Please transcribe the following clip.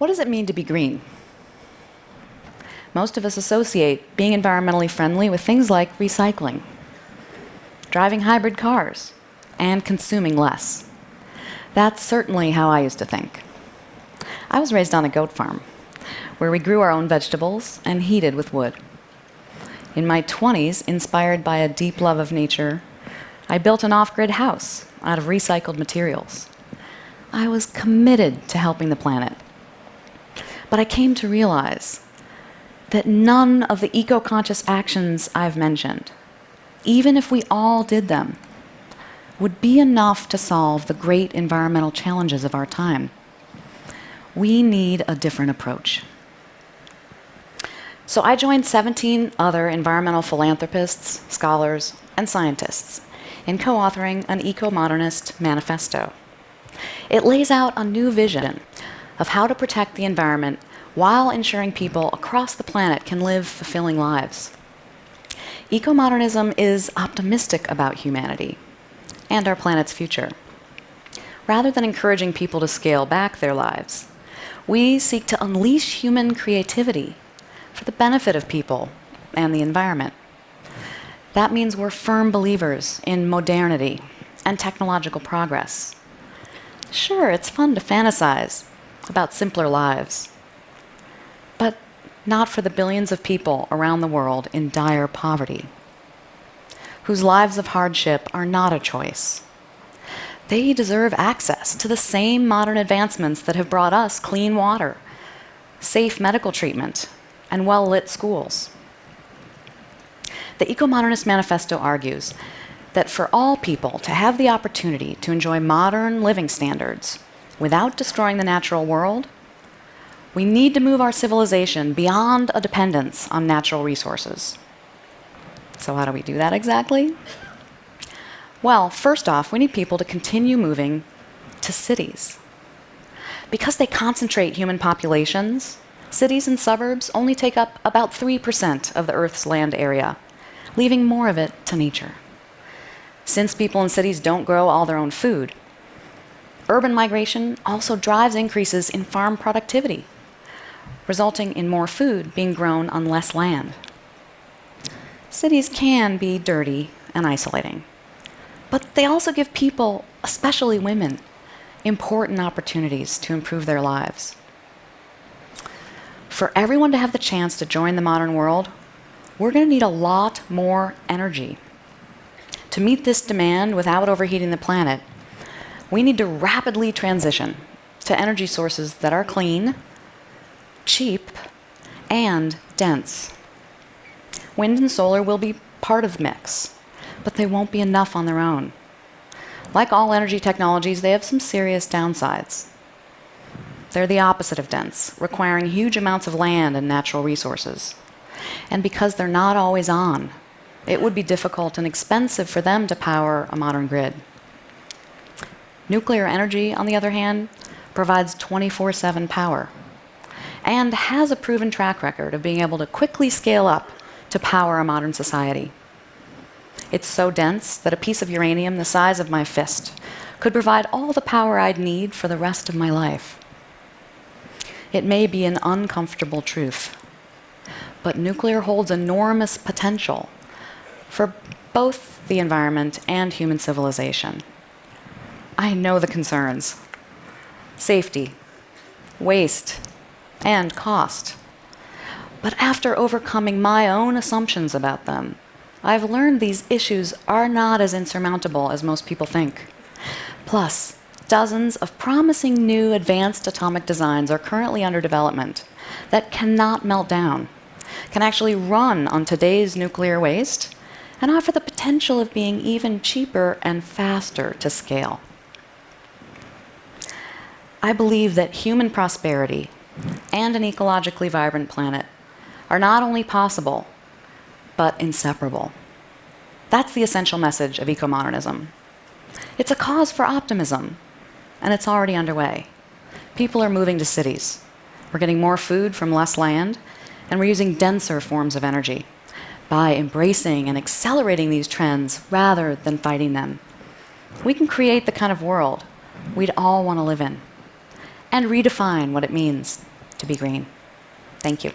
What does it mean to be green? Most of us associate being environmentally friendly with things like recycling, driving hybrid cars, and consuming less. That's certainly how I used to think. I was raised on a goat farm, where we grew our own vegetables and heated with wood. In my 20s, inspired by a deep love of nature, I built an off-grid house out of recycled materials. I was committed to helping the planet. But I came to realize that none of the eco-conscious actions I've mentioned, even if we all did them, would be enough to solve the great environmental challenges of our time. We need a different approach. So I joined 17 other environmental philanthropists, scholars, and scientists in co-authoring an Eco Modernist Manifesto. It lays out a new vision of how to protect the environment while ensuring people across the planet can live fulfilling lives. Eco-modernism is optimistic about humanity and our planet's future. Rather than encouraging people to scale back their lives, we seek to unleash human creativity for the benefit of people and the environment. That means we're firm believers in modernity and technological progress. Sure, it's fun to fantasize about simpler lives, but not for the billions of people around the world in dire poverty, whose lives of hardship are not a choice. They deserve access to the same modern advancements that have brought us clean water, safe medical treatment, and well-lit schools. The Eco Modernist Manifesto argues that for all people to have the opportunity to enjoy modern living standards without destroying the natural world, we need to move our civilization beyond a dependence on natural resources. So how do we do that exactly? Well, first off, we need people to continue moving to cities. Because they concentrate human populations, cities and suburbs only take up about 3% of the Earth's land area, leaving more of it to nature. Since people in cities don't grow all their own food, urban migration also drives increases in farm productivity, resulting in more food being grown on less land. Cities can be dirty and isolating, but they also give people, especially women, important opportunities to improve their lives. For everyone to have the chance to join the modern world, we're going to need a lot more energy. To meet this demand without overheating the planet, we need to rapidly transition to energy sources that are clean, cheap, and dense. Wind and solar will be part of the mix, but they won't be enough on their own. Like all energy technologies, they have some serious downsides. They're the opposite of dense, requiring huge amounts of land and natural resources. And because they're not always on, it would be difficult and expensive for them to power a modern grid. Nuclear energy, on the other hand, provides 24/7 power and has a proven track record of being able to quickly scale up to power a modern society. It's so dense that a piece of uranium the size of my fist could provide all the power I'd need for the rest of my life. It may be an uncomfortable truth, but nuclear holds enormous potential for both the environment and human civilization. I know the concerns: safety, waste, and cost. But after overcoming my own assumptions about them, I've learned these issues are not as insurmountable as most people think. Plus, dozens of promising new advanced atomic designs are currently under development that cannot melt down, can actually run on today's nuclear waste, and offer the potential of being even cheaper and faster to scale. I believe that human prosperity and an ecologically vibrant planet are not only possible, but inseparable. That's the essential message of eco-modernism. It's a cause for optimism, and it's already underway. People are moving to cities. We're getting more food from less land, and we're using denser forms of energy. By embracing and accelerating these trends rather than fighting them, we can create the kind of world we'd all want to live in and redefine what it means to be green. Thank you.